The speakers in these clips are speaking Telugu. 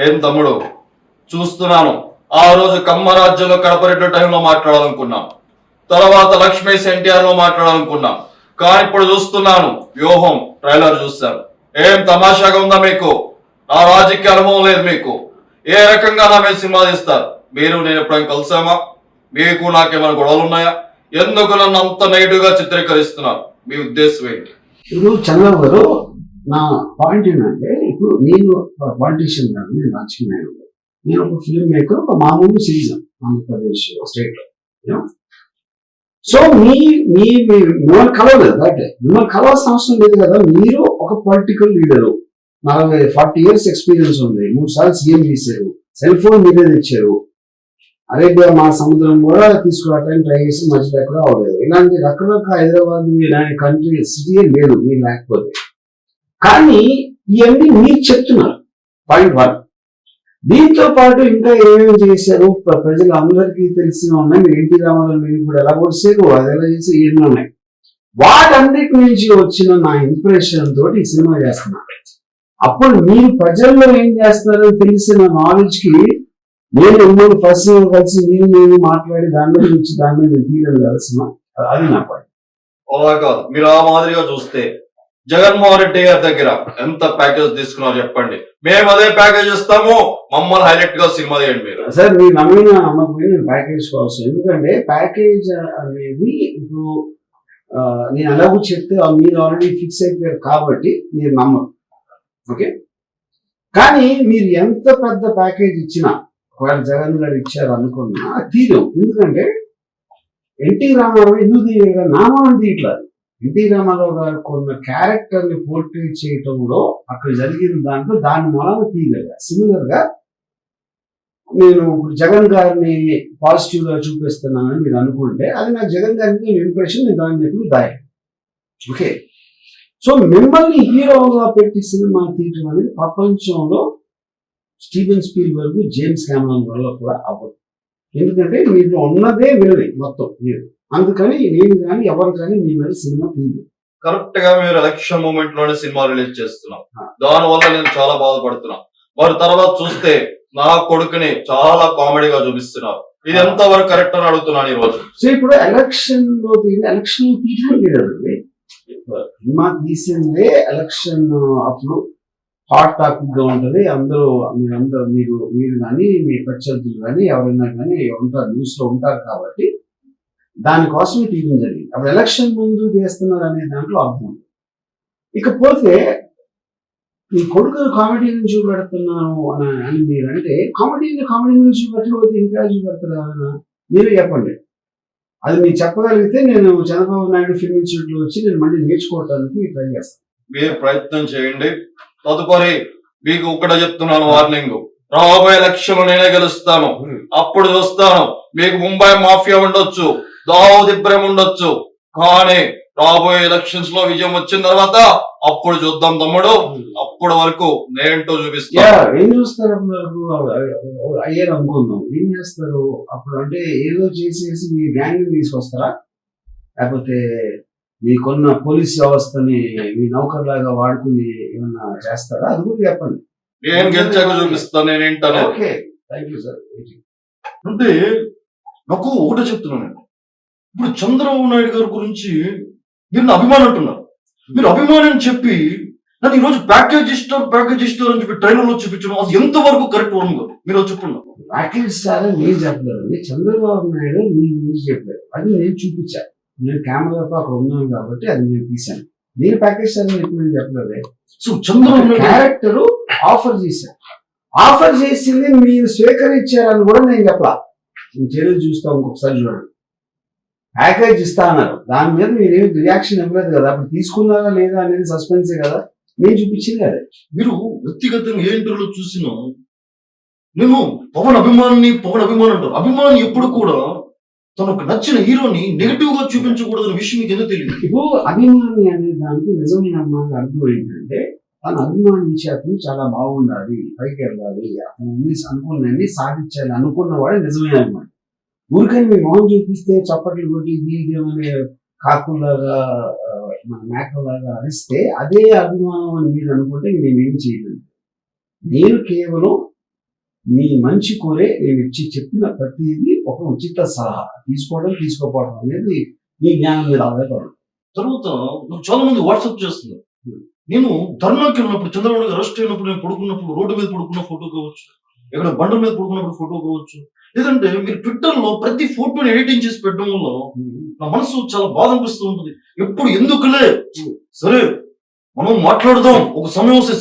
ఏం తమ్ముడు చూస్తున్నాను. ఆ రోజు కమ్మరాజ్యంలో కడపరెడ్డి టైంలో మాట్లాడాలనుకున్నాం, తర్వాత లక్ష్మీస్ ఎన్టీఆర్ లో మాట్లాడాలనుకున్నాం, కానీ ఇప్పుడు చూస్తున్నాను వ్యూహం ట్రైలర్ చూస్తాను. ఏం తమాషాగా ఉందా మీకు? నా రాజకీయ అనుభవం లేదు మీకు. ఏ రకంగా నా మీద సినిమా తీస్తారు? మీరు నేను ఎప్పుడైనా కలిసామా? మీకు నాకేమైనా గొడవలు ఉన్నాయా? ఎందుకు నన్ను అంత నెగిటివ్ గా చిత్రీకరిస్తున్నారు? మీ ఉద్దేశం ఏంటి? ఇప్పుడు చంద్రబాబు గారు, నా పాయింట్ ఏంటంటే, ఇప్పుడు నేను పాలిటీషియన్ కాదు, నేను రాజకీయ నాయకుడు. నేను ఒక ఫిల్మ్ మేకర్, ఒక మామూలు సిటిజన్ ఆంధ్రప్రదేశ్ స్టేట్ లో. సో మిమ్మల్ని కలవలేదు, రైట్? మిమ్మల్ని కలవాల్సిన అవసరం లేదు కదా. మీరు ఒక పొలిటికల్ లీడరు, 40 years ఎక్స్పీరియన్స్ ఉంది, 3 సార్లు సీఎం చేశారు, సెల్ ఫోన్ మీరే తెచ్చారు, అరేబియా మా సముద్రం కూడా తీసుకురావడానికి ట్రై చేసి మధ్యలో ఎక్కడ అవ్వలేదు. ఇలాంటి రకరకాల హైదరాబాద్ ఇలాంటి కంట్రీ సిటీ లేదు మీరు లేకపోతే. కానీ ఇవన్నీ మీరు చెప్తున్నారు, పాయింట్ 1. దీంతో పాటు ఇంకా ఏమేమి చేశారు ప్రజలు అందరికీ తెలిసిన ఉన్నాయి. మీరు ఎన్టీ రామారావు మీరు ఇప్పుడు ఎలా పొడిచారు, అది ఎలా చేసి ఇవన్నీ ఉన్నాయి. వాటన్నిటి నుంచి వచ్చిన నా ఇంప్రెషన్ తోటి ఈ సినిమా చేస్తున్నారు. అప్పుడు మీరు ప్రజల్లో ఏం చేస్తున్నారో తెలిసిన నాలెడ్జ్ కి నేను మిమ్మల్ని పర్సనల్ కలిసి నేను మాట్లాడి దాని గురించి దాని మీద తీయడం కలిసిన అది నా పాయింట్. అలా కాదు, మీరు ఆ మాదిరిగా చూస్తే జగన్మోహన్ రెడ్డి గారి దగ్గర ఎంత ప్యాకేజ్ తీసుకున్నారు చెప్పండి, మేము అదే ప్యాకేజ్ ఇస్తాము, మమ్మల్ని హైలైట్ గా సినిమా తీయండి. మీరు సార్ మీరు నమ్మకపోయిన ప్యాకేజ్ కోసం, ఎందుకంటే ప్యాకేజ్ అనేది ఇప్పుడు నేను అలాగూ చెప్తే మీరు ఆల్రెడీ ఫిక్స్ అయిపోయారు కాబట్టి మీరు నమ్మరు, ఓకే? కానీ మీరు ఎంత పెద్ద ప్యాకేజ్ ఇచ్చినా, ఒకవేళ జగన్ గారు ఇచ్చారు అనుకున్నా తీరం. ఎందుకంటే ఎన్టీ రామారావు ఎందుకు తీయగా నామాన్ని తీయట్లేదు. ఎన్టీ రామారావు గారు కొన్న క్యారెక్టర్ ని పోర్ట్రేట్ చేయటంలో అక్కడ జరిగిన దాంట్లో దాని మూలాన తీయగలిగా. సిమిలర్ గా నేను ఇప్పుడు జగన్ గారిని పాజిటివ్ గా చూపిస్తున్నానని మీరు అనుకుంటే అది నాకు జగన్ గారికి ఇంప్రెషన్, నేను దాన్ని ఎప్పుడు దాయాలి, ఓకే? సో మిమ్మల్ని హీరోగా పెట్టి సినిమా తీయటం అనేది ప్రపంచంలో స్టీవెన్ స్పీల్బర్గ్, జేమ్స్ కెమెరాన్ వల్ల కూడా అవ్వదు. ఎందుకంటే మీరు ఉన్నదే వినది మొత్తం మీరు, అందుకని నేను కానీ ఎవరు కానీ మీ మీద సినిమా తీయలేదు. కరెక్ట్ గా మీరు ఎలక్షన్ మూమెంట్ లోనే సినిమా రిలీజ్ చేస్తున్నాం, దాని వల్ల నేను చాలా బాధపడుతున్నా. మరి తర్వాత చూస్తే నా కొడుకుని చాలా కామెడీగా చూపిస్తున్నారు. ఇది ఎంత వరకు కరెక్ట్ అని అడుగుతున్నాను ఈ రోజు. సో ఇప్పుడు ఎలక్షన్ తీయడం లేదండి, సినిమా తీసిందే ఎలక్షన్ అప్పుడు హాట్ టాపిక్ గా ఉంటది. అందరూ మీరు కానీ మీ ప్రత్యర్థులు కానీ ఎవరైనా కానీ ఉంటారు, న్యూస్ లో ఉంటారు కాబట్టి దానికోసమే తీయడం జరిగింది. అప్పుడు ఎలక్షన్ ముందు చేస్తున్నారు అనే దాంట్లో అర్థం. ఇకపోతే మీ కొడుకు కామెడీ నుంచి చూపెడుతున్నాను అని మీరు అంటే, కామెడీ నుంచి చూపెట్టకపోతే ఇంకా చూపెడతారు మీరు చెప్పండి. అది మీరు చెప్పగలిగితే నేను చంద్రబాబు నాయుడు ఫిల్మ్ ఇన్స్టిట్యూట్ లో వచ్చి నేను మళ్ళీ నేర్చుకోవడానికి ట్రై చేస్తాను. మీరు ప్రయత్నం చేయండి. తదుపరి మీకు ఒకటే చెప్తున్నాను వార్నింగ్, రాబోయే ఎలక్షన్ నేనే గెలుస్తాను. అప్పుడు చూస్తాను, మీకు ముంబై మాఫియా ఉండొచ్చు, దావూద్ ఇబ్రహీం ఉండొచ్చు, కానీ రాబోయే ఎలక్షన్స్ లో విజయం వచ్చిన తర్వాత అప్పుడు చూద్దాం తమ్ముడు. అప్పటి వరకు నేనేంటో చూపిస్తాను. ఏం చూస్తారు అయ్యారు అనుకుందాం, ఏం చేస్తారు అప్పుడు? అంటే ఏదో చేసేసి మీ గ్యాంగ్ తీసుకొస్తారా, లేకపోతే మీకున్న పోలీస్ వ్యవస్థని మీ నౌకర్లాగా వాడుకుని ఏమన్నా చేస్తారా? అది కూడా చెప్పండి. నేను గెలిచాక చూపిస్తాను నేనేంటాను. Okay, thank you sir. అంటే నాకు ఒకటే చెప్తున్నానండి, ఇప్పుడు చంద్రబాబు నాయుడు గారి గురించి మీరు అభిమానం అంటున్నారు. మీరు అభిమానం చెప్పి నన్ను ఈరోజు ప్యాకేజ్ ఇస్తారు అని చెప్పి ట్రైలర్ లో చూపించడం అది ఎంతవరకు కరెక్ట్ వరం గారు మీరు చెప్పండి. ప్యాకేజ్ ఇస్తారని నేను చెప్పలేదు, చంద్రబాబు నాయుడు మీ గురించి చెప్పారు, అది నేను చూపించాను. నేను కెమెరాతో అక్కడ ఉన్నాను కాబట్టి అది నేను తీశాను. నేను ప్యాకేజ్ ఇస్తారని ఎప్పుడు చెప్పలేదు. సో చంద్రబాబు క్యారెక్టర్ ఆఫర్ చేశాను, ఆఫర్ చేసింది మీరు స్వీకరించారని కూడా నేను చెప్పలా. నేను చర్యలు చూస్తాం, ఇంకొకసారి చూడండి. ప్యాకేజ్ ఇస్తా అన్నారు, దాని మీద మీరేమి రియాక్షన్ ఇవ్వలేదు కదా. అప్పుడు తీసుకున్నారా లేదా అనేది సస్పెన్సే కదా, నేను చూపించింది అదే. మీరు వ్యక్తిగతంగా ఏ ఇంటర్వ్యూలో చూసినా నేను పవన్ అభిమాని అంటారు. అభిమాని ఎప్పుడు కూడా తనకు నచ్చిన హీరోని నెగిటివ్ గా చూపించకూడదన్న విషయం మీకు ఎందుకు తెలియదు. ఇప్పుడు అభిమాని అనే దానికి నిజమైన అభిమాని అర్థం ఏంటంటే, తను అభిమానించే అతను చాలా బాగుండాలి, పైకి వెళ్ళాలి, అతను అనుకున్నది సాధించాలి అనుకున్నవాడే నిజమైన అభిమాని. ఊరికని మీ మొహం చూపిస్తే చప్పట్లు కొట్టి గీయమనే కాకులాగా మన మేకలాగా అరిస్తే అదే అభిమానం అని మీరు అనుకుంటే నేనేం చేయలేదు. నేను కేవలం మీ మంచి కోరే నేను చెప్పిన ప్రతిదీ ఒక ఉచిత సలహా. తీసుకోవడం తీసుకోపోవడం అనేది మీ జ్ఞానం మీద ఆధారపడదు. తర్వాత నాకు చాలా మంది వాట్సాప్ చేస్తున్నారు. నేను ధర్నాకి వెళ్ళినప్పుడు, చంద్రబాబు గారు అరెస్ట్ అయినప్పుడు, నేను పడుకున్నప్పుడు రోడ్డు మీద పడుకున్న ఫోటో కావచ్చు, ఎక్కడ బండ మీద పడుకున్నప్పుడు ఫోటో కావచ్చు, లేదంటే మీరు ట్విట్టర్ లో ప్రతి ఫోటోని ఎడిటింగ్ చేసి పెట్టడం వల్ల నా మనసు చాలా బాధ అనిపిస్తూ ఉంటుంది. ఎప్పుడు ఎందుకులే, సరే మనం మాట్లాడదాం, ఒక సమయం వస్తే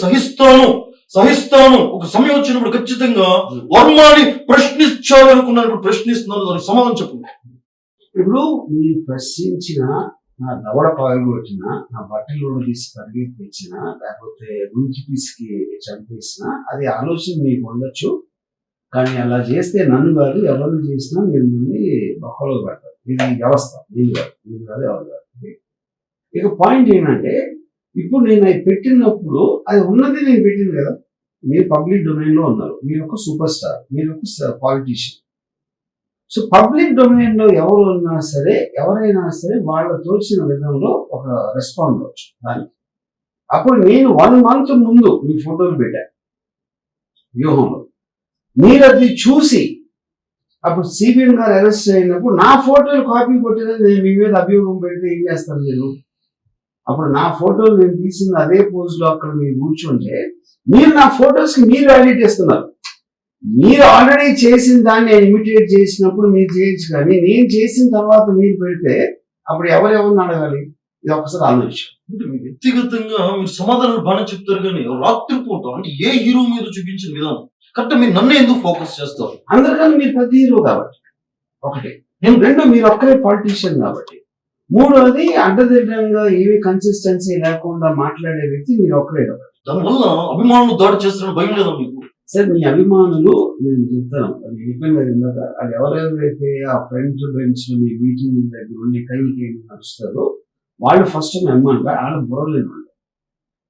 సహిస్తాను, ఒక సమయం వచ్చినప్పుడు ఖచ్చితంగా వర్మాని ప్రశ్నించాలనుకున్నాను. ఇప్పుడు ప్రశ్నిస్తున్నాను, దానికి సమాధానం చెప్పండి. ఇప్పుడు మీరు ప్రశ్నించిన, నా దవడ పగలగొట్టిన, నా బట్టలు తీసి పరిగెత్తించిన, లేకపోతే గుంకి పిసికి చంపేసిన, అది ఆలోచన మీకు ఉండొచ్చు. కానీ అలా చేస్తే నన్ను కాదు, ఎవరిని చేసినా మీరు ముందు బొక్కలో పెడతారు. ఇది వ్యవస్థ, నేను కాదు ఎవరు కాదు. ఇక పాయింట్ ఏంటంటే, ఇప్పుడు నేను అది పెట్టినప్పుడు అది ఉన్నది నేను పెట్టింది కదా. మీరు పబ్లిక్ డొమైన్ లో ఉన్నారు, మీరు ఒక సూపర్ స్టార్, మీరు ఒక పాలిటీషియన్. సో పబ్లిక్ డొమైన్ లో ఎవరు ఉన్నా సరే, ఎవరైనా సరే వాళ్ళ తోచిన విధంలో ఒక రెస్పాండ్ అవ్వచ్చు దానికి. అప్పుడు నేను 1 month ముందు మీ ఫోటోలు పెట్టాను వ్యూహంలో. మీరు అది చూసి అప్పుడు సిబిఎన్ గారు అరెస్ట్ అయినప్పుడు నా ఫోటోలు కాపీ కొట్టేది నేను మీ మీద అభియోగం పెడితే ఏం చేస్తాను మీరు? అప్పుడు నా ఫోటోలు నేను తీసింది అదే పోజ్ లో అక్కడ మీరు కూర్చుంటే మీరు నా ఫోటోస్ కి మీరు వ్యాలిడేట్ చేస్తున్నారు. మీరు ఆల్రెడీ చేసిన దాన్ని నేను ఇమిటేట్ చేసినప్పుడు మీరు చేయొచ్చు, కానీ నేను చేసిన తర్వాత మీరు పెడితే అప్పుడు ఎవరెవరిని అడగాలి? ఇది ఒకసారి ఆలోచించాం. అంటే మీరు వ్యక్తిగతంగా మీరు సమాధానాలు బాగానే చెప్తారు, కానీ రాత్రిపూట అంటే ఏ హీరో మీద చూపించిన విధానం కరెక్ట్. మీరు నన్ను ఎందుకు ఫోకస్ చేస్తారు? అందరికన్నా మీరు ప్రతి హీరో కాబట్టి ఒకటి. నేను 2 మీరు ఒక్కరే పాలిటీషియన్ కాబట్టి. 3వది అడ్డదిడ్డంగా ఏమి కన్సిస్టెన్సీ లేకుండా మాట్లాడే వ్యక్తి మీరు ఒక్కరే కాబట్టి. దానివల్ల అభిమానులు దాడి చేస్తారని భయం లేదా మీకు? సార్ మీ అభిమానులు, నేను చెప్తాను అది అయిపోయింది ఇందాక, అది ఎవరెవరైతే ఆ ఫ్రంట్ బెంచ్ మీ మీటింగ్ దగ్గర ఉండి కైకి నడుస్తారో వాళ్ళు ఫస్ట్ మీ అభిమానులు. వాళ్ళ బుర్రలేని వాళ్ళు.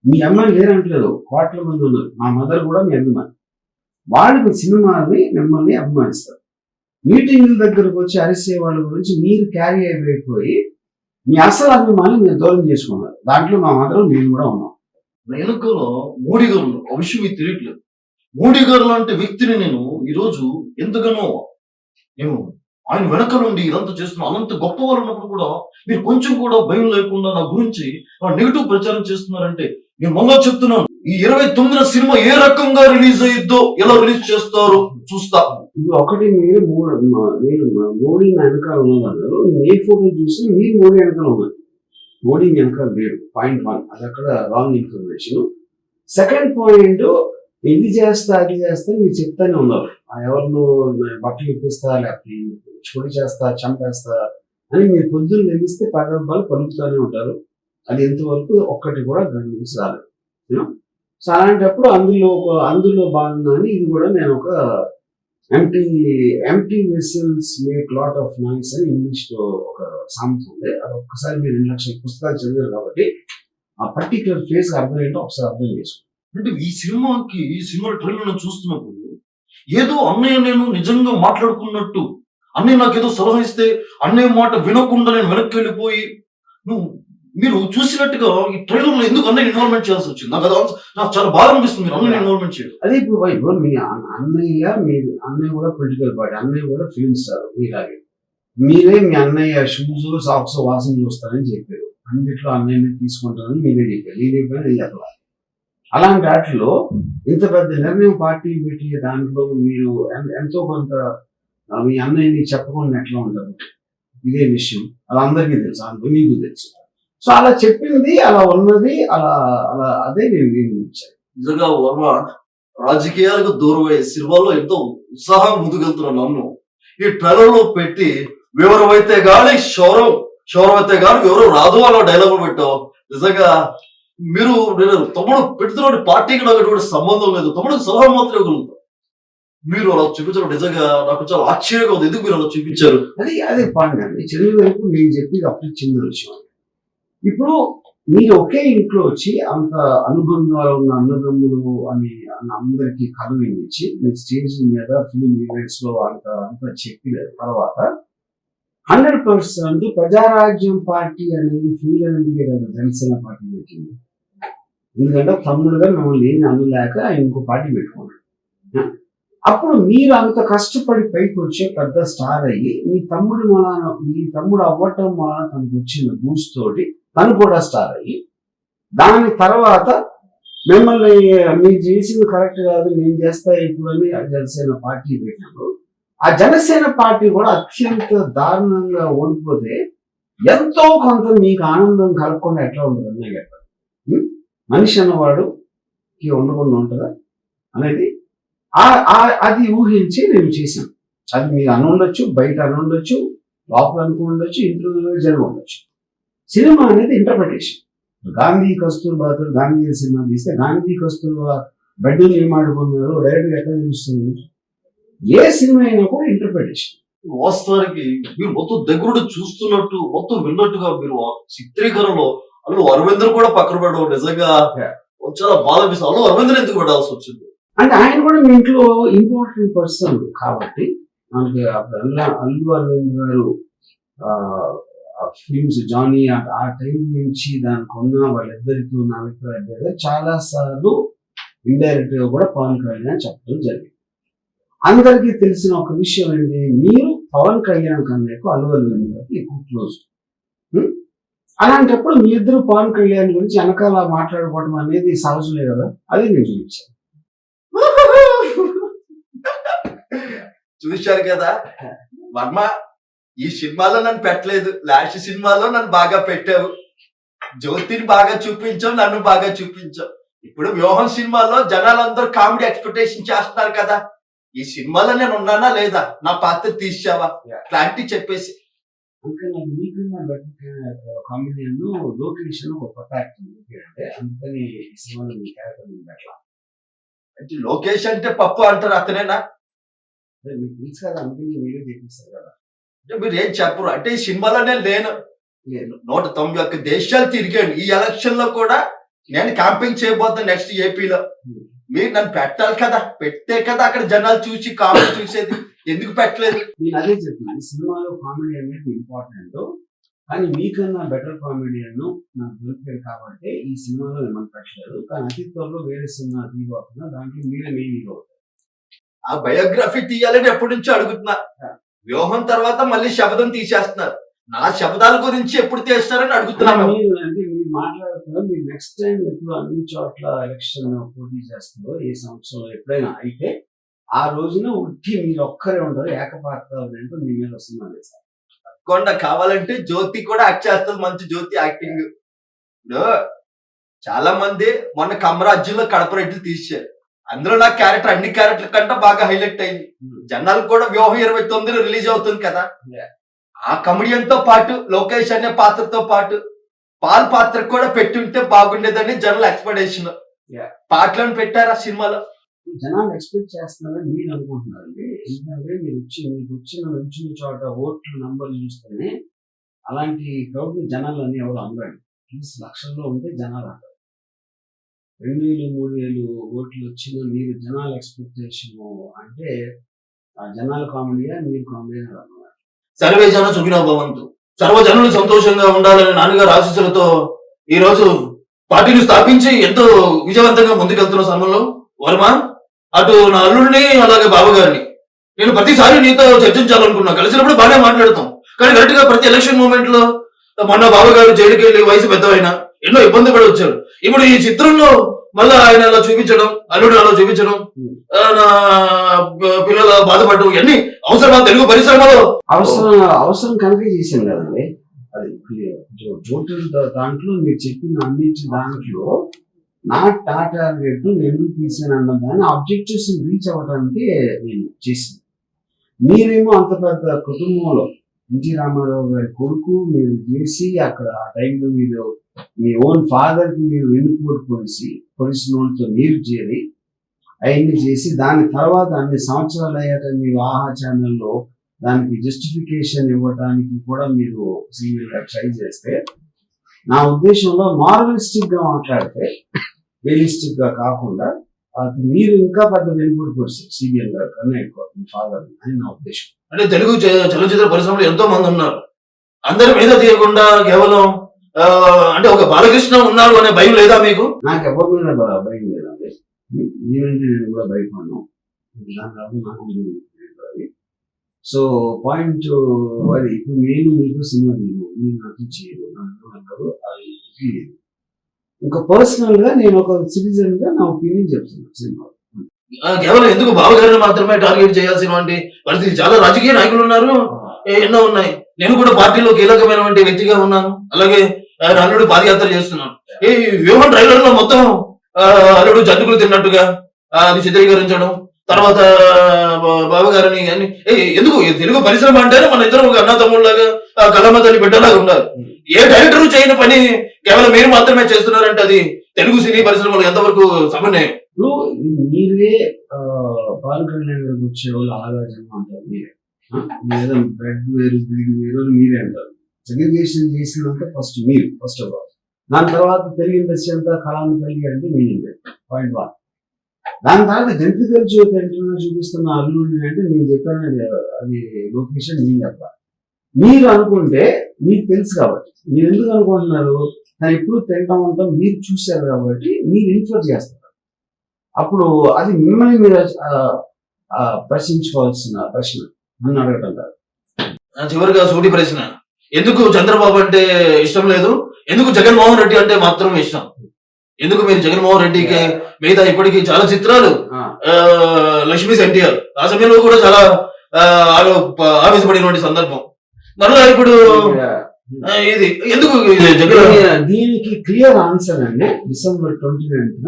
మీ అమ్మాయి లేరంటలేదు, కోట్ల మంది ఉన్నారు. మా మదర్ కూడా మీ అభిమాని. వాళ్ళు మీ సినిమాని మిమ్మల్ని అభిమానిస్తారు. మీటింగ్ల దగ్గరకు వచ్చి అరిసే వాళ్ళ గురించి మీరు క్యారీ అయిపోయి మీ అసలు అభిమాని మీరు దూరం చేసుకున్నారు. దాంట్లో మా మదర్ మేము కూడా ఉన్నాం. వెనుకలో మోడీ గారు ఆ విషయం మీకు తెలియట్లేదు. మోడీ గారు లాంటి వ్యక్తిని నేను ఈరోజు ఎంతగానో నేను ఆయన వెనక నుండి ఇదంతా చేస్తున్నా. అనంత గొప్ప వారు ఉన్నప్పుడు కూడా మీరు కొంచెం కూడా భయం లేకుండా నా గురించి నెగిటివ్ ప్రచారం చేస్తున్నారంటే, నేను మళ్ళా చెప్తున్నాను, ఈ 29న సినిమా ఏ రకంగా రిలీజ్ అయ్యిద్దో, ఎలా రిలీజ్ చేస్తారో చూస్తా. ఇది ఒకటి. మీరు మోడీ వెనకాల ఉన్నదన్నారు. నేను ఏ ఫోటో చూసినా మీరు మోడీ వెనకాల ఉన్నారు. మోడీ వెనకాల లేడు. పాయింట్ 1, అది అక్కడ రాంగ్ ఇన్ఫర్మేషన్. సెకండ్ పాయింట్, ఇది చేస్తా అది చేస్తా మీరు చెప్తానే ఉన్నారు. ఎవరినో బట్టలు ఇప్పిస్తా, లేకపోతే పొడి చేస్తా, చంపేస్తా అని మీరు పొద్దున్న లెగిస్తే పగడబ్బాలు పలుకుతూనే ఉంటారు. అది ఎంతవరకు ఒక్కటి కూడా దాని నుంచి రాలేదు. సో అలాంటప్పుడు అందులో భాగంగానే ఇది కూడా నేను ఒక empty vessels make lot of noise అని ఇంగ్లీష్ లో ఒక సామెత ఉంది. అది ఒక్కసారి మీరు 2 లక్షల పుస్తకాలు చదివారు కాబట్టి ఆ పర్టికులర్ ఫేస్ అర్థం ఏంటో ఒకసారి అర్థం చేసుకోండి. అంటే ఈ సినిమా ట్రైలర్ చూస్తున్నప్పుడు ఏదో అన్నయ్య నేను నిజంగా మాట్లాడుకున్నట్టు, అన్నయ్య నాకేదో సలహా ఇస్తే అన్నయ్య మాట వినకుండా నేను వెనక్కి వెళ్ళిపోయి మీరు చూసినట్టుగా ఈ ట్రైలర్ లో ఎందుకు అన్నయ్య ఇన్వాల్వ్మెంట్ చేయాల్సి వచ్చింది? నాకు చాలా బాధ అనిపిస్తుంది మీరు అన్నయ్య ఇన్వాల్వ్మెంట్ చేయడం. అదే ఇప్పుడు మీ అన్నయ్య కూడా పొలిటికల్ పార్టీ, అన్నయ్య కూడా ఫిల్మ్ స్టార్ మీలాగే. మీరే మీ అన్నయ్య షూస్ సాక్స్ వాసన చూస్తారని చెప్పారు. అన్నిట్లో అన్నయ్య తీసుకుంటారని మీరే చెప్పారు. నేను చెప్పాలి. అలాంటి వాటిలో ఇంత పెద్ద నిర్ణయం పార్టీ పెట్టి దాంట్లో మీరు ఎంతో కొంత మీ అన్నయ్యని చెప్పకుండా ఎట్లా ఉంటారు? ఇదే విషయం అది అందరికీ తెలుసు, మీకు తెలుసు. సో అలా చెప్పింది, అలా ఉన్నది, అలా అలా అదే నేను ఇచ్చాను. నిజంగా వర్మ రాజకీయాలకు దూరం అయ్యే సినిమాలో ఎంతో ఉత్సాహం ముందుకెళ్తున్నాను. నన్ను ఈ ట్రైలర్ లో పెట్టి వివరమైతే గాని శౌరమైతే గాని వివరం రాదు అలా డైలాగ్ పెట్టావు. నిజంగా మీరు తమ్ముడు పెడుతున్న పార్టీకి నాకు ఎటువంటి సంబంధం లేదు, తమ్ముడికి సలహా మాత్రమే ఇవ్వగలుగుతాం. మీరు అలా చూపించడం నిజంగా నాకు చాలా ఆశ్చర్యంగా ఉంది. ఎందుకు మీరు అలా చూపించారు? అదే పాయింట్ అండి. చదివే వరకు నేను చెప్పేది అప్పుడు చిన్న విషయం. ఇప్పుడు మీరు ఒకే ఇంట్లో వచ్చి అంత అనుబంధాలు ఉన్న అన్నదమ్ములు అని అందరికీ కథ వినిపించి మీరు స్టేజ్ మీద ఫిలిం ఈవెంట్స్ లో అంత చెప్పిన తర్వాత 100% ప్రజారాజ్యం పార్టీ అనేది ఫీల్ అనేది జనసేన పార్టీ పెట్టింది. ఎందుకంటే తమ్ముడుగా మిమ్మల్ని ఏమి అనలేక ఆయన ఇంకో పార్టీ పెట్టుకున్నాడు. అప్పుడు మీరు అంత కష్టపడి పైకి వచ్చే పెద్ద స్టార్ అయ్యి మీ తమ్ముడు అవ్వటం వలన తనకు వచ్చిన బూస్ట్ తోటి తను కూడా స్టార్ అయ్యి దాని తర్వాత మిమ్మల్ని మీరు చేసింది కరెక్ట్ కాదు నేను చేస్తా ఇప్పుడు అని ఆ జనసేన పార్టీ పెట్టినప్పుడు ఆ జనసేన పార్టీ కూడా అత్యంత దారుణంగా ఓడిపోతే ఎంతో కొంత మీకు ఆనందం కలగకుండా ఎట్లా ఉంటుంది అన్నయ్య చెప్పండి. మనిషి అన్నవాడుకి ఉండకుండా ఉంటుందా అనేది అది ఊహించి నేను చేశాను. అది మీరు అని ఉండొచ్చు, బయట అని ఉండొచ్చు, లోపల అనుకుని ఉండొచ్చు, ఇంట్లో జనం ఉండొచ్చు. సినిమా అనేది ఇంటర్ప్రిటేషన్. గాంధీ కస్తూర్బాతో గాంధీ సినిమా తీస్తే గాంధీ కస్తూర్బా బెడ్డూలు ఏం ఆడుకున్నారు డైరెక్ట్గా ఎట్లా తెలుస్తుంది? ఏ సినిమా అయినా కూడా ఇంటర్ప్రిటేషన్. వాస్తవానికి మీరు మొత్తం దగ్గరుండి చూస్తున్నట్టు మొత్తం విన్నట్టుగా మీరు చిత్రీకరణలో అల్లు అరవింద్ కూడా పక్కన పడడం నిజంగా చాలా బాధ అనిపిస్తుంది. అల్లు అరవింద్ ఎందుకు పడాల్సి వచ్చింది? అంటే ఆయన కూడా మీ ఇంట్లో ఇంపార్టెంట్ పర్సన్ కాబట్టి మనకి అల్లు అరవింద్ గారు ఫిల్మ్స్ జానీ ఆ టైం నుంచి దానికి ఉన్న వాళ్ళిద్దరికి ఉన్న అభిప్రాయం చాలా సార్లు ఇండైరెక్ట్ గా కూడా పవన్ కళ్యాణ్ చెప్పడం జరిగింది. అందరికీ తెలిసిన ఒక విషయం ఏంటి, మీరు పవన్ కళ్యాణ్ కన్నా ఎక్కువ అల్లు అరవింద్ గారికి ఎక్కువ క్లోజ్. అలాంటప్పుడు మీ ఇద్దరు పవన్ కళ్యాణ్ గురించి వెనకాల మాట్లాడుకోవడం అనేది సహజమే కదా, అది నేను చూపించాను. చూశారు కదా వర్మ, ఈ సినిమాలో నన్ను పెట్టలేదు, లాస్ట్ సినిమాలో నన్ను బాగా పెట్టావు, జ్యోతిని బాగా చూపించావు, నన్ను బాగా చూపించావు. ఇప్పుడు వ్యూహం సినిమాలో జనాలందరూ కామెడీ ఎక్స్పెక్టేషన్ చేస్తున్నారు కదా, ఈ సినిమాలో నేను ఉన్నానా లేదా, నా పాత్ర తీసావా, క్లారిటీ చెప్పేసి. అంటే నాకు మీకన్నా బెటర్ కామెడియన్ లోకేష్ ఒక కొత్త యాక్టర్ అంటే అందుకని ఈ సినిమాలో మీ క్యారెక్టర్ అట్లా. అంటే లోకేష్ అంటే పప్పు అంటారు, అతనేనా? మీకు తెలుసు కదా, అందుకని వీడియో చేపిస్తారు కదా. అంటే మీరు ఏం చెప్పరు అంటే ఈ సినిమాలో నేను లేను. 191 దేశాలు తిరిగాను. ఈ ఎలక్షన్ లో కూడా నేను క్యాంపెయిన్ చేయబోతాను నెక్స్ట్ ఏపీలో. మీరు నన్ను పెట్టాలి కదా, పెట్టే కదా అక్కడ జనాలు చూసి కామెడీ చూసేది, ఎందుకు పెట్టలేదు? నేను అదే చెప్తున్నాను, ఈ సినిమాలో కామెడీ అనేది ఇంపార్టెంట్, కానీ మీకన్నా బెటర్ కామెడియన్ నాకు దొరికారు కాబట్టి ఈ సినిమాలో మిమ్మల్ని పెట్టలేదు. కానీ అతి త్వరలో వేరే సినిమా తీయబోతున్నా, దాంట్లో మీరే మెయిన్ హీరో. ఆ బయోగ్రఫీ తీయాలని ఎప్పటి నుంచో అడుగుతున్నా. వ్యూహం తర్వాత మళ్ళీ శబ్దం తీసేస్తున్నారు. నా శబ్దాల గురించి ఎప్పుడు తీస్తారని అడుగుతున్నాను. మీరు మాట్లాడుతున్నారు, మీరు నెక్స్ట్ టైం ఎప్పుడు అన్ని చోట్ల ఎలక్షన్ పోటీ చేస్తుందో ఏ సంవత్సరంలో ఎప్పుడైనా అయితే ఆ రోజున ఉట్టి మీరు ఒక్కరే ఉంటారు, ఏకపాత్ర అంటూ మీ మీద వస్తున్నారు సార్. కొండ కావాలంటే జ్యోతి కూడా యాక్ట్ చేస్తుంది, మంచి జ్యోతి యాక్టింగ్. ఇప్పుడు చాలా మంది మొన్న కమరాజ్యంలో కడప రెడ్లు తీశారు, అందులో నా క్యారెక్టర్ అన్ని క్యారెక్టర్ కంటే బాగా హైలైట్ అయింది. జనాలకు కూడా వ్యూహం 29 రిలీజ్ అవుతుంది కదా, ఆ కమెడియన్ తో పాటు లోకేష్ అనే పాత్రతో పాటు పాల్ పాత్ర కూడా పెట్టుంటే బాగుండేదని జనాల ఎక్స్పెక్టేషన్. పాటలను పెట్టారా సినిమాలో? జనాలు ఎక్స్పెక్ట్ చేస్తున్నారని మీరు అనుకుంటున్నారండి. ఎందుకంటే మీకు వచ్చిన చోట ఓట్ల నంబర్లు చూస్తేనే అలాంటి క్రౌడ్ జనాలని ఎవరు అందరండి. లక్షల్లో ఉంటే జనాలు అంటారు. 2000, 3000 ఓట్లు వచ్చిన మీరు జనాల ఎక్స్పెక్టేషన్ అంటే ఆ జనాల కామెడీయా మీరు కామెడీ అన్నమాట. సర్వే జన సుఖినో భవంతు, సర్వజనులు సంతోషంగా ఉండాలని నాన్నగారు ఆశీస్సులతో ఈ రోజు పార్టీని స్థాపించి ఎంతో విజయవంతంగా ముందుకెళ్తున్న సమయంలో వర్మ, అటు నా అల్లుడిని అలాగే బావగారిని నేను ప్రతిసారి నీతో చర్చించాలనుకున్నా, కలిసినప్పుడు బాగానే మాట్లాడతాం. కానీ కరెక్ట్ గా ప్రతి ఎలక్షన్ మూమెంట్ లో మొన్న బావగారు జైలుకి వెళ్ళి వయసు పెద్దవైనా ఎన్నో ఇబ్బంది పడి వచ్చారు. ఇప్పుడు ఈ చిత్రంలో మళ్ళా ఆయన అలా చూపించడం, అల్లుడు అలా చూపించడం, నా పిల్లల బాధపడడం, ఇవన్నీ అవసరమా తెలుగు పరిశ్రమలో? అవసరం కనుక చేశాను కదండి. అది టోటల్ దాంట్లో మీరు చెప్పిన అన్నింటి దాంట్లో నా టార్గెట్ నేను ఎందుకు తీసాను అన్న దాన్ని ఆబ్జెక్టివ్స్ రీచ్ అవ్వడానికి నేను చేసింది. మీరేమో అంత పెద్ద కుటుంబంలో ఎన్టీ రామారావు గారి కొడుకు మీరు చేసి అక్కడ ఆ టైంలో మీరు మీ ఓన్ ఫాదర్ కి మీరు వెన్నుపోటు పొడిసిన వాళ్ళతో మీరు చేరి అవన్నీ చేసి దాని తర్వాత అన్ని సంవత్సరాలు అయ్యాక మీరు ఆహా ఛానల్లో దానికి జస్టిఫికేషన్ ఇవ్వడానికి కూడా మీరు సీరియల్గా ట్రై చేస్తే, నా ఉద్దేశంలో మారలిస్టిక్ గా మాట్లాడితే రియలిస్టిక్ గా కాకుండా అది మీరు ఇంకా పెద్ద వెనుకబడి పరిస్థితి సీరియల్ గా కన్నా ఎక్కువ మీ ఫాదర్ అని నా ఉద్దేశం. అంటే తెలుగు చలనచిత్ర పరిశ్రమలో ఎంతో మంది ఉన్నారు, అందరి మీద తీయకుండా కేవలం అంటే ఒక బాలకృష్ణ ఉన్నారు అనే భయం లేదా మీకు? నాకు ఎవరి మీద భయం లేదండి. నేనంటే నేను కూడా భయపడ్డాను. దాని తర్వాత నాకు తెలియదు అది. సో పాయింట్ అది ఇప్పుడు నేను మీకు సినిమా తీయను, మీరు నాకు చేయరు, నాకు అంటారు అది లేదు. ఇంకా పర్సనల్ గా నేను ఒక సిటిజన్ గా నా ఒపీనియన్ చెప్తున్నాను సినిమా. కేవలం ఎందుకు బావగారిని మాత్రమే టార్గెట్ చేయాల్సినటువంటి పరిస్థితి, చాలా రాజకీయ నాయకులు ఉన్నారు, ఎన్నో ఉన్నాయి. నేను కూడా పార్టీలో కీలకమైనటువంటి వ్యక్తిగా ఉన్నాను. అలాగే అల్లుడు పాదయాత్ర చేస్తున్నాను. ఈ వ్యూహం ట్రైలర్ లో మొత్తం అల్లుడు జంతుకులు తిన్నట్టుగా అది చిత్రీకరించడం, తర్వాత బాబు గారిని అని ఎందుకు తెలుగు పరిశ్రమ అంటే మన ఇద్దరు ఒక అన్న తమ్ముళ్ళలాగా కలమ్మ తల్లి బిడ్డలాగా ఉన్నారు. ఏ డైరెక్టర్ చేయని పని కేవలం మీరు మాత్రమే చేస్తున్నారంటే అది తెలుగు సినీ పరిశ్రమలో ఎంతవరకు సమన్వయం? ఇప్పుడు మీరే పవన్ కళ్యాణ్ గారికి వచ్చే వాళ్ళు ఆలోచన అంటారు మీరే, లేదా బ్రెడ్ వేరు బ్రీడ్ వేరు అని మీరే అంటారు. సెగ్రిగేషన్ చేసినంత ఫస్ట్ మీరు ఫస్ట్ ఆఫ్ ఆల్, దాని తర్వాత తెలుగు ఇండస్ట్రీ అంతా కళాన్ని కలిగి అంటే మీనింగ్ పాయింట్ 1. దాని తర్వాత జంతికలు చూపిస్తున్న అల్లుడిని అంటే నేను చెప్పాను అది లొకేషన్ నేను చెప్పాలి. మీరు అనుకుంటే మీకు తెలుసు కాబట్టి మీరు ఎందుకు అనుకుంటున్నారు, కానీ ఎప్పుడు తింటా ఉంటాం మీరు చూశారు కాబట్టి మీరు ఇన్ఫర్ చేస్తారు. అప్పుడు అది మిమ్మల్ని మీరు ప్రశ్నించుకోవాల్సిన ప్రశ్న నన్ను అడగటం కాదు. చివరిగా సూటి ప్రశ్న, ఎందుకు చంద్రబాబు అంటే ఇష్టం లేదు, ఎందుకు జగన్మోహన్ రెడ్డి అంటే మాత్రం ఇష్టం? ఎందుకు మీరు జగన్మోహన్ రెడ్డికి మిగతా ఇప్పటికీ చాలా చిత్రాలు, లక్ష్మీ ఎన్టీఆర్ ఆ సమయంలో కూడా చాలా ఆవేశపడినటువంటి సందర్భం, మరలా ఇప్పుడు ఇది ఎందుకు జగన్? దీనికి క్లియర్ ఆన్సర్ అండి. December 29th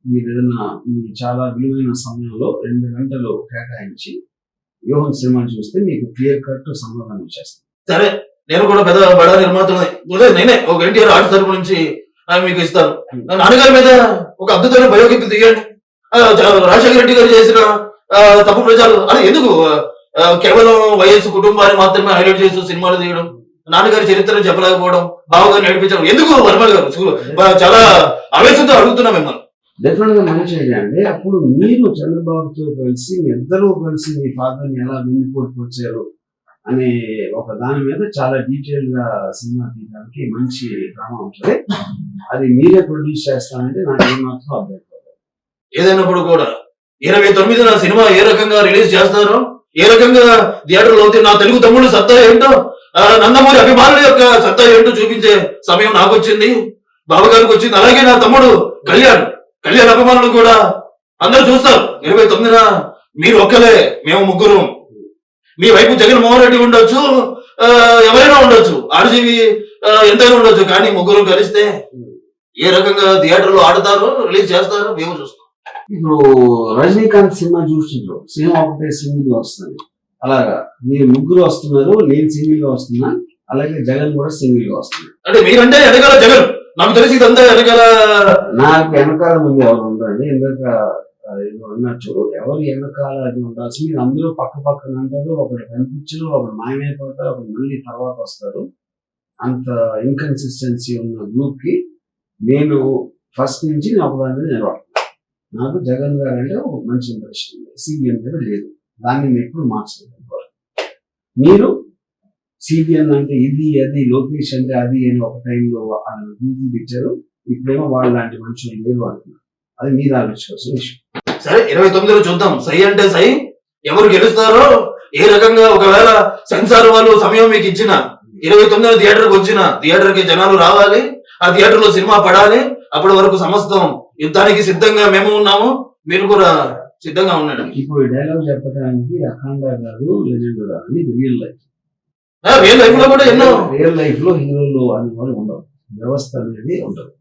మీరు ఏదైనా మీ చాలా విలువైన సమయంలో 2 గంటలు కేటాయించి వ్యూహం సినిమా చూస్తే మీకు క్లియర్ కట్ సమాధానం వచ్చేస్తుంది. సరే, నేను కూడా పెద్ద బడా నిర్మాతలు నేనే ఒక ఎన్టీఆర్ ఆర్ట్స్ తరపు నుంచి మీకు ఇస్తాను. నాన్నగారి మీద ఒక అద్భుతమైన బయోపిక్ తీయండి. రాజశేఖర రెడ్డి గారు చేసిన తప్పు ప్రచారం అది ఎందుకు కేవలం వైఎస్ కుటుంబాన్ని మాత్రమే హైలైట్ చేస్తూ సినిమాలు తీయడం, నాన్నగారి చరిత్రను చెప్పలేకపోవడం, బావగారు నడిపించడం ఎందుకు? వర్మల్ గారు చాలా ఆవేశంతో అడుగుతున్నా మిమ్మల్ని. డెఫినెట్ గా మంచి ఐడియా అండి. అప్పుడు మీరు చంద్రబాబుతో కలిసి మీ ఇద్దరూ కలిసి మీ ఫాదర్ ని ఎలా వెన్నుపోటుకొచ్చారు అనే ఒక దాని మీద చాలా డీటెయిల్ గా సినిమా తీయడానికి మంచి డ్రామా ఉంటుంది. అది మీరే ప్రొడ్యూస్ చేస్తానంటే నాకు ఏమాత్రం అర్థం కాదు. ఏదైనప్పుడు కూడా 29న సినిమా ఏ రకంగా రిలీజ్ చేస్తారో, ఏ రకంగా థియేటర్లో అవుతే నా తెలుగు తమ్ముడు సత్తా ఏంటో, నందమూరి అభిమానుల యొక్క సత్తా ఏంటో చూపించే సమయం నాకు వచ్చింది, బావగారికి వచ్చింది. అలాగే నా తమ్ముడు కళ్యాణ్ అభిమానులు కూడా అందరూ చూస్తారు. 29న మీరు ఒక్కలే, మేము ముగ్గురు. మీ వైపు జగన్మోహన్ రెడ్డి ఉండొచ్చు, ఎవరైనా ఉండొచ్చు, ఆర్జీవి ఎంతైనా ఉండొచ్చు, కానీ ముగ్గురు కలిస్తే ఏ రకంగా థియేటర్లో ఆడతారో రిలీజ్ చేస్తారో మేము చూస్తాం. ఇప్పుడు రజనీకాంత్ సినిమా చూస్తుండ్రు, సినిమా ఒకటే సింగిల్ గా వస్తుంది. అలాగా మీరు ముగ్గురు వస్తున్నారు, నేను సింగిల్ గా వస్తున్నా, అలాగే జగన్ కూడా సింగిల్ గా వస్తున్నారు. అంటే మీరంటే వెనకాల జగన్, నాకు తెలిసి ఇదంతా వెనకాల నాకు వెనకాల ముందు ఎవరు ఉండండి, ఎందుక అన్నట్టు ఎవరు వెనకాల అది ఉండాల్సి, మీరు అందరూ పక్క పక్కన అంటారు, ఒకటి కనిపించరు, ఒకటి మాయమైపోతారు, ఒకటి మళ్ళీ తర్వాత వస్తారు. అంత ఇన్కన్సిస్టెన్సీ ఉన్న గ్రూప్ కి నేను ఫస్ట్ నుంచి నేను ఒకదాని మీద నిలబడుతున్నాను. నాకు జగన్ గారు అంటే ఒక మంచి ఇంప్రెషన్ ఉంది, సిబిఎన్ మీద లేదు, దాన్ని నేను ఎప్పుడు మార్చలేదు. మీరు సిబిఎన్ అంటే ఇది అది, లోకేష్ అంటే అది అని ఒక టైంలో గ్రూప్ ఇచ్చారు, ఇప్పుడేమో వాళ్ళు లాంటి మనుషులు లేరు అంటున్నారు. అది మీరు ఆలోచించాల్సిన విషయం. సరే, 29లో చూద్దాం. సై అంటే సై, ఎవరు గెలుస్తారో, ఏ రకంగా ఒకవేళ సెన్సార్ వాళ్ళు సమయం మీకు ఇచ్చిన 29 థియేటర్కి వచ్చిన థియేటర్కి జనాలు రావాలి, ఆ థియేటర్ లో సినిమా పడాలి. అప్పటి వరకు సమస్తం యుద్ధానికి సిద్ధంగా మేము ఉన్నాము, మీరు కూడా సిద్ధంగా ఉండండి. ఇప్పుడు డైలాగ్ చెప్పడానికి అఖండ కాదు, లెజెండ్ కాదు, ఇది రియల్ లైఫ్. రియల్ లైఫ్ లో కూడా ఎన్నో రియల్ లైఫ్ లో హీరోలు అని వాళ్ళు ఉండవు, వ్యవస్థ అనేది ఉండదు.